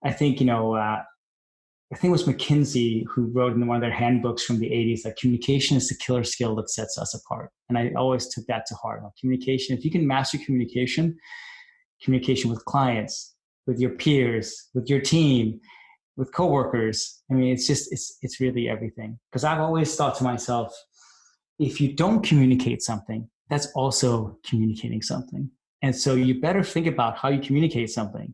I think, I think it was McKinsey who wrote in one of their handbooks from the 80s that communication is the killer skill that sets us apart. And I always took that to heart. Communication, if you can master communication with clients, with your peers, with your team, with coworkers, I mean, it's really everything. Because I've always thought to myself, if you don't communicate something, that's also communicating something. And so you better think about how you communicate something.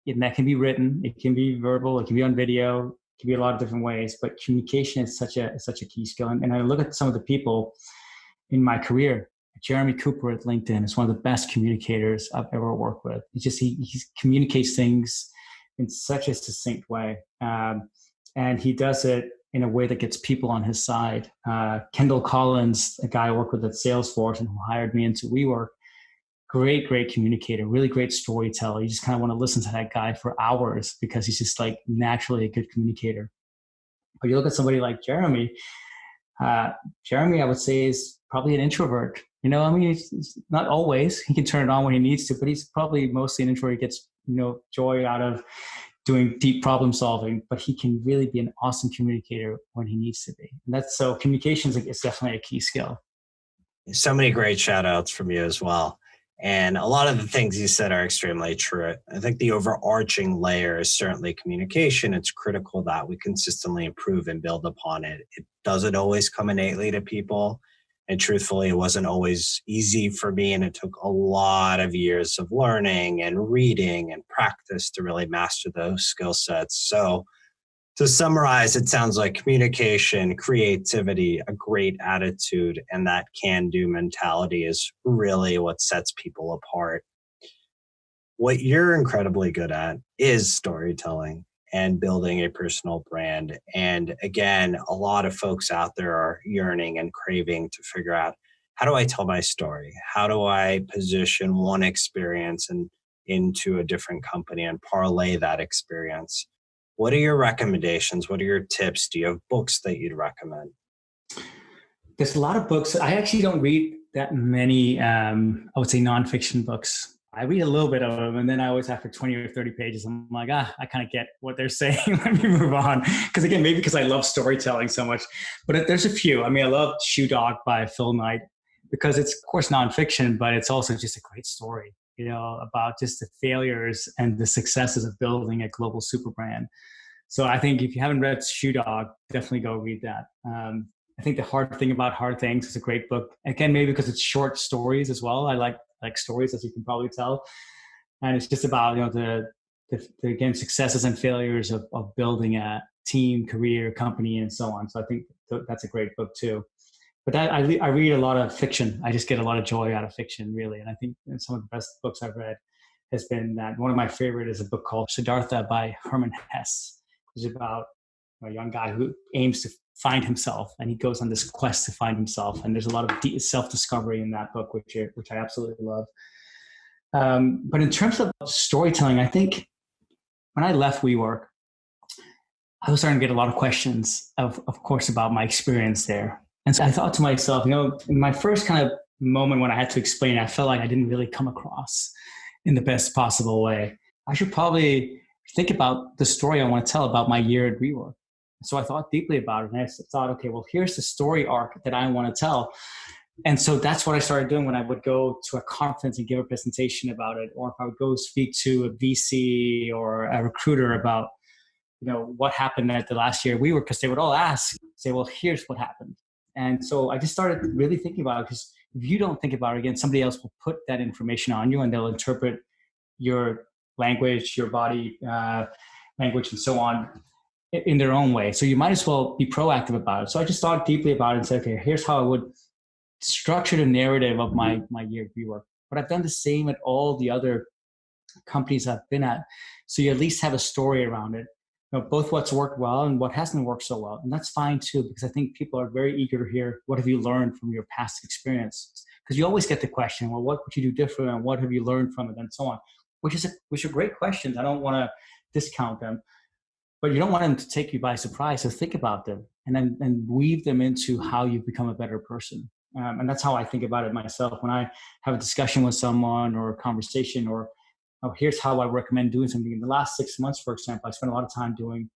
And that can be written, it can be verbal, it can be on video, it can be a lot of different ways, but communication is such a key skill. And I look at some of the people in my career. Jeremy Cooper at LinkedIn is one of the best communicators I've ever worked with. He communicates things in such a succinct way. And he does it in a way that gets people on his side. Kendall Collins, a guy I work with at Salesforce and who hired me into WeWork, great communicator, really great storyteller. You just kind of want to listen to that guy for hours because he's just like naturally a good communicator. But you look at somebody like Jeremy, I would say is probably an introvert. It's not always. He can turn it on when he needs to, but he's probably mostly an introvert. He gets, joy out of doing deep problem solving, but he can really be an awesome communicator when he needs to be. And so communication is definitely a key skill. So many great shout outs from you as well. And a lot of the things you said are extremely true. I think the overarching layer is certainly communication. It's critical that we consistently improve and build upon it. It doesn't always come innately to people. And truthfully, it wasn't always easy for me. And it took a lot of years of learning and reading and practice to really master those skill sets. So to summarize, it sounds like communication, creativity, a great attitude, and that can-do mentality is really what sets people apart. What you're incredibly good at is storytelling. and building a personal brand. And again, a lot of folks out there are yearning and craving to figure out, how do I tell my story? How do I position one experience and into a different company and parlay that experience? What are your recommendations? What are your tips? Do you have books that you'd recommend? There's a lot of books. I actually don't read that many, I would say, nonfiction books. I read a little bit of them, and then I always, after 20 or 30 pages, I'm like, I kind of get what they're saying. Let me move on. Because again, maybe because I love storytelling so much. But there's a few. I mean, I love Shoe Dog by Phil Knight, because it's, of course, nonfiction, but it's also just a great story, about just the failures and the successes of building a global super brand. So I think if you haven't read Shoe Dog, definitely go read that. I think The Hard Thing About Hard Things is a great book. Again, maybe because it's short stories as well. I like stories, as you can probably tell. And it's just about, the again, successes and failures of building a team, career, company, and so on. So I think that's a great book too. But I read a lot of fiction. I just get a lot of joy out of fiction, really. And I think some of the best books I've read has been that. One of my favorite is a book called Siddhartha by Hermann Hesse. It's about a young guy who aims to find himself, and he goes on this quest to find himself. And there's a lot of self-discovery in that book, which I absolutely love. But in terms of storytelling, I think when I left WeWork, I was starting to get a lot of questions, of course, about my experience there. And so I thought to myself, in my first kind of moment when I had to explain, I felt like I didn't really come across in the best possible way. I should probably think about the story I want to tell about my year at WeWork. So I thought deeply about it, and I thought, okay, well, here's the story arc that I want to tell. And so that's what I started doing when I would go to a conference and give a presentation about it, or if I would go speak to a VC or a recruiter about, what happened at the last year at WeWork, because they would all say, well, here's what happened. And so I just started really thinking about it, because if you don't think about it, again, somebody else will put that information on you, and they'll interpret your language, your body language, and so on in their own way. So you might as well be proactive about it. So I just thought deeply about it and said, okay, here's how I would structure the narrative of my year at WeWork. But I've done the same at all the other companies I've been at. So you at least have a story around it, both what's worked well and what hasn't worked so well. And that's fine too, because I think people are very eager to hear, what have you learned from your past experience? Because you always get the question, well, what would you do different, and what have you learned from it, and so on, which are great questions. I don't want to discount them, but you don't want them to take you by surprise. So think about them and weave them into how you become a better person. And that's how I think about it myself. When I have a discussion with someone or a conversation, or here's how I recommend doing something. In the last 6 months, for example, I spent a lot of time doing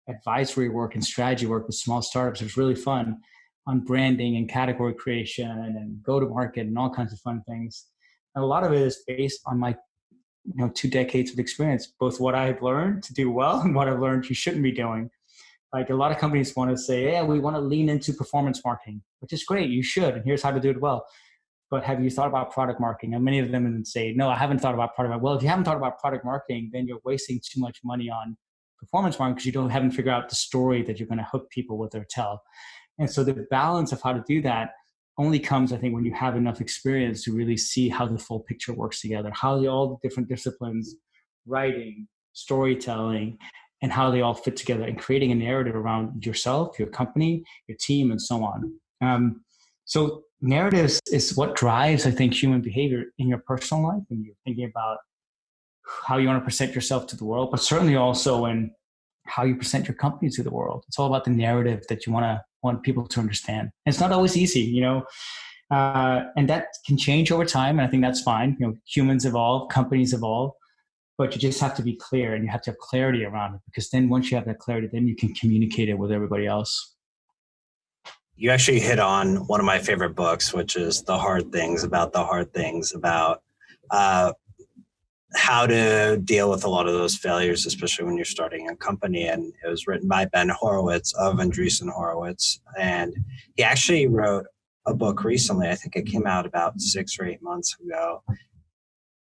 advisory work and strategy work with small startups. It was really fun, on branding and category creation and go-to-market and all kinds of fun things. And a lot of it is based on my 2 decades of experience, both what I've learned to do well and what I've learned you shouldn't be doing. Like, a lot of companies want to say, yeah, we want to lean into performance marketing, which is great. You should. And here's how to do it well. But have you thought about product marketing? And many of them say, no, I haven't thought about product marketing. Well, if you haven't thought about product marketing, then you're wasting too much money on performance marketing, because you haven't figured out the story that you're going to hook people with or tell. And so the balance of how to do that only comes, I think, when you have enough experience to really see how the full picture works together, how all the different disciplines, writing, storytelling, and how they all fit together, and creating a narrative around yourself, your company, your team, and so on. So narratives is what drives, I think, human behavior in your personal life, when you're thinking about how you want to present yourself to the world, but certainly also in how you present your company to the world. It's all about the narrative that you want people to understand. And it's not always easy, and that can change over time. And I think that's fine. Humans evolve, companies evolve, but you just have to be clear, and you have to have clarity around it, because then once you have that clarity, then you can communicate it with everybody else. You actually hit on one of my favorite books, which is The Hard Things About the Hard Things, about how to deal with a lot of those failures, especially when you're starting a company. And it was written by Ben Horowitz of Andreessen Horowitz. And he actually wrote a book recently. I think it came out about 6 or 8 months ago.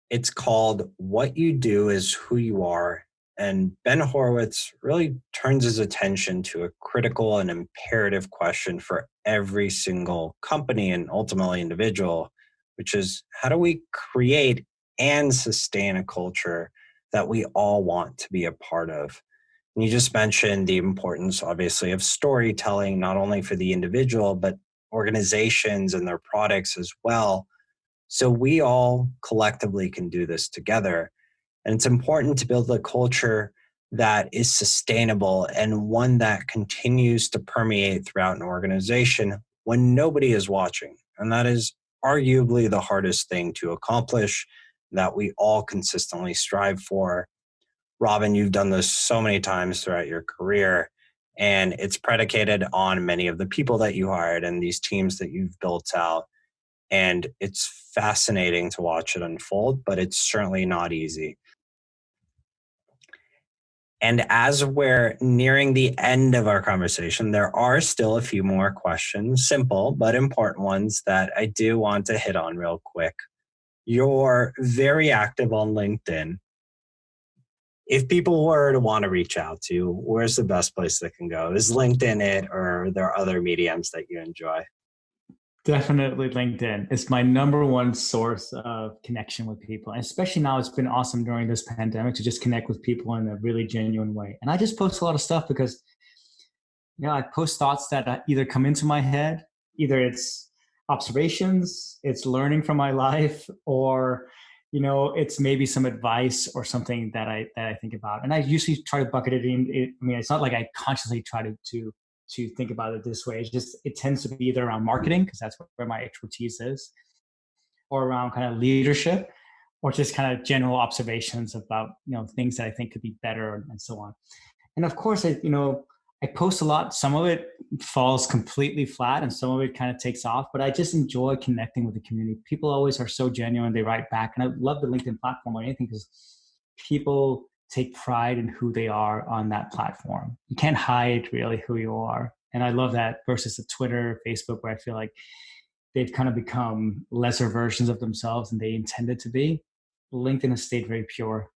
It's called What You Do Is Who You Are. And Ben Horowitz really turns his attention to a critical and imperative question for every single company and ultimately individual, which is, how do we create and sustain a culture that we all want to be a part of? You just mentioned the importance, obviously, of storytelling, not only for the individual, but organizations and their products as well. So we all collectively can do this together. And it's important to build a culture that is sustainable and one that continues to permeate throughout an organization when nobody is watching. And that is arguably the hardest thing to accomplish that we all consistently strive for. Robin, you've done this so many times throughout your career, and it's predicated on many of the people that you hired and these teams that you've built out. And it's fascinating to watch it unfold, but it's certainly not easy. And as we're nearing the end of our conversation, there are still a few more questions, simple but important ones that I do want to hit on real quick. You're very active on LinkedIn. If people were to want to reach out to you, where's the best place they can go? Is LinkedIn it, or are there other mediums that you enjoy? Definitely LinkedIn. It's my number one source of connection with people. And especially now, it's been awesome during this pandemic to just connect with people in a really genuine way. And I just post a lot of stuff because, I post thoughts that either come into my head, either it's observations, it's learning from my life, or it's maybe some advice or something that I think about. And I usually try to bucket it in. It's not like I consciously try to think about it this way. It tends to be either around marketing, because that's where my expertise is, or around kind of leadership, or just kind of general observations about things that I think could be better, and so on. And of course, I post a lot. Some of it falls completely flat and some of it kind of takes off, but I just enjoy connecting with the community. People always are so genuine. They write back. And I love the LinkedIn platform or anything because people take pride in who they are on that platform. You can't hide really who you are. And I love that versus the Twitter, Facebook, where I feel like they've kind of become lesser versions of themselves than they intended to be. LinkedIn has stayed very pure.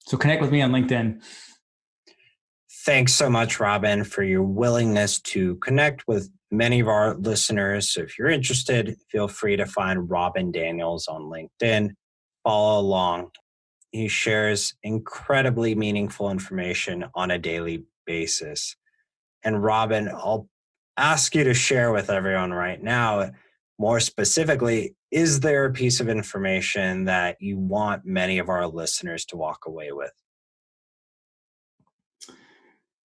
So connect with me on LinkedIn. Thanks so much, Robin, for your willingness to connect with many of our listeners. So if you're interested, feel free to find Robin Daniels on LinkedIn. Follow along. He shares incredibly meaningful information on a daily basis. And Robin, I'll ask you to share with everyone right now, more specifically, is there a piece of information that you want many of our listeners to walk away with?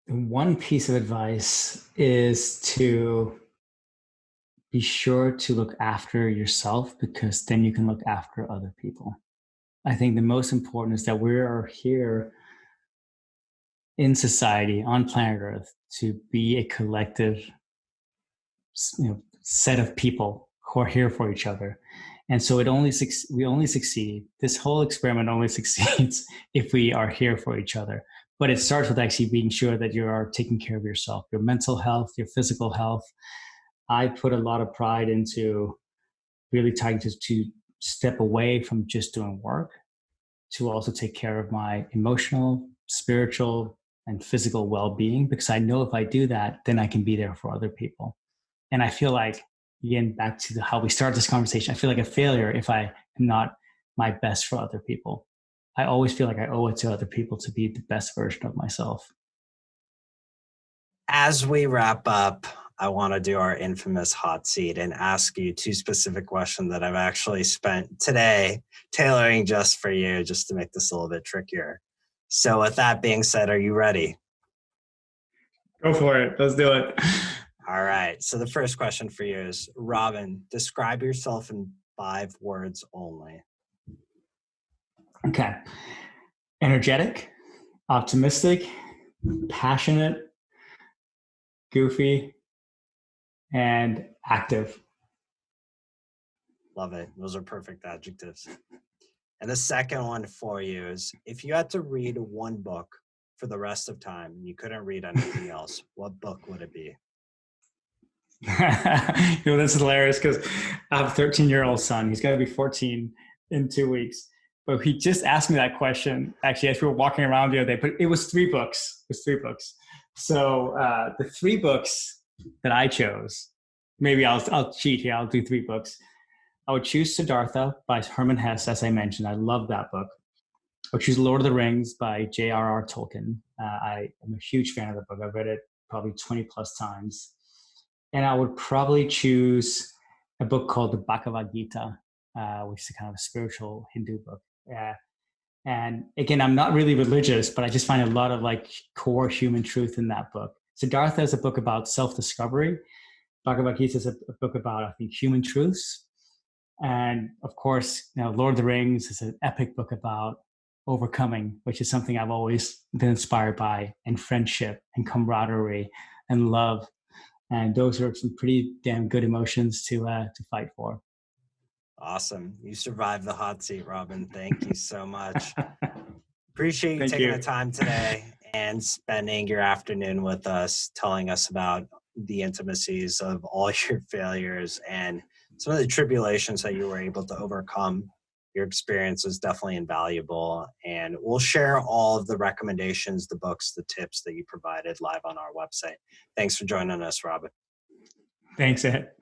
One piece of advice is to be sure to look after yourself, because then you can look after other people. I think the most important is that we are here in society on planet Earth to be a collective set of people who are here for each other. And so we only succeed. This whole experiment only succeeds if we are here for each other. But it starts with actually being sure that you are taking care of yourself, your mental health, your physical health. I put a lot of pride into really trying to step away from just doing work, to also take care of my emotional, spiritual, and physical well-being, because I know if I do that, then I can be there for other people. And I feel like, again, back to how we started this conversation, I feel like a failure if I am not my best for other people. I always feel like I owe it to other people to be the best version of myself. As we wrap up, I want to do our infamous hot seat and ask you two specific questions that I've actually spent today tailoring just for you, just to make this a little bit trickier. So with that being said, are you ready? Go for it. Let's do it. All right. So the first question for you is, Robin, describe yourself in 5 words only. Okay. Energetic, optimistic, passionate, goofy, and active. Love it. Those are perfect adjectives. And the second one for you is, if you had to read one book for the rest of time and you couldn't read anything else, what book would it be? This is hilarious because I have a 13-year-old son. He's going to be 14 in 2 weeks. But he just asked me that question, actually, as we were walking around the other day. But it was 3 books. It was 3 books. So the 3 books that I chose, maybe I'll cheat here. I'll do 3 books. I would choose Siddhartha by Hermann Hesse, as I mentioned. I love that book. I would choose Lord of the Rings by J.R.R. Tolkien. I am a huge fan of the book. I've read it probably 20 plus times. And I would probably choose a book called the Bhagavad Gita, which is a kind of a spiritual Hindu book. And again, I'm not really religious, but I just find a lot of like core human truth in that book. Siddhartha is a book about self-discovery. Bhagavad Gita is a book about, I think, human truths. And of course, Lord of the Rings is an epic book about overcoming, which is something I've always been inspired by, and friendship and camaraderie and love. And those are some pretty damn good emotions to fight for. Awesome. You survived the hot seat, Robin. Thank you so much. Appreciate you taking the time today and spending your afternoon with us, telling us about the intimacies of all your failures and some of the tribulations that you were able to overcome. Your experience is definitely invaluable, and we'll share all of the recommendations, the books, the tips that you provided live on our website. Thanks for joining us, Robin. Thanks, Ed.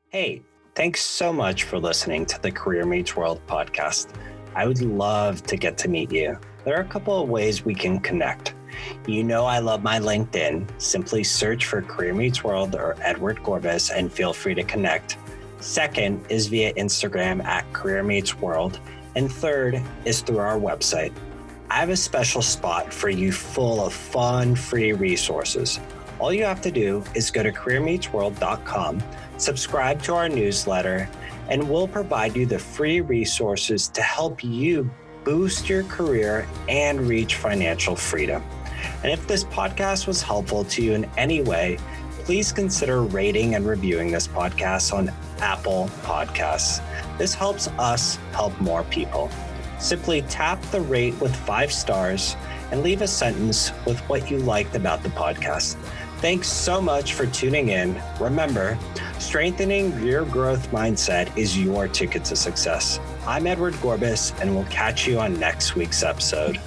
Hey, thanks so much for listening to the Career Meets World podcast. I would love to get to meet you. There are a couple of ways we can connect. You know I love my LinkedIn. Simply search for Career Meets World or Edward Gorbis and feel free to connect. Second is via Instagram at Career Meets World. And third is through our website. I have a special spot for you full of fun, free resources. All you have to do is go to careermeetsworld.com, subscribe to our newsletter, and we'll provide you the free resources to help you boost your career and reach financial freedom. And if this podcast was helpful to you in any way, please consider rating and reviewing this podcast on Apple Podcasts. This helps us help more people. Simply tap the rate with 5 stars and leave a sentence with what you liked about the podcast. Thanks so much for tuning in. Remember, strengthening your growth mindset is your ticket to success. I'm Edward Gorbis, and we'll catch you on next week's episode.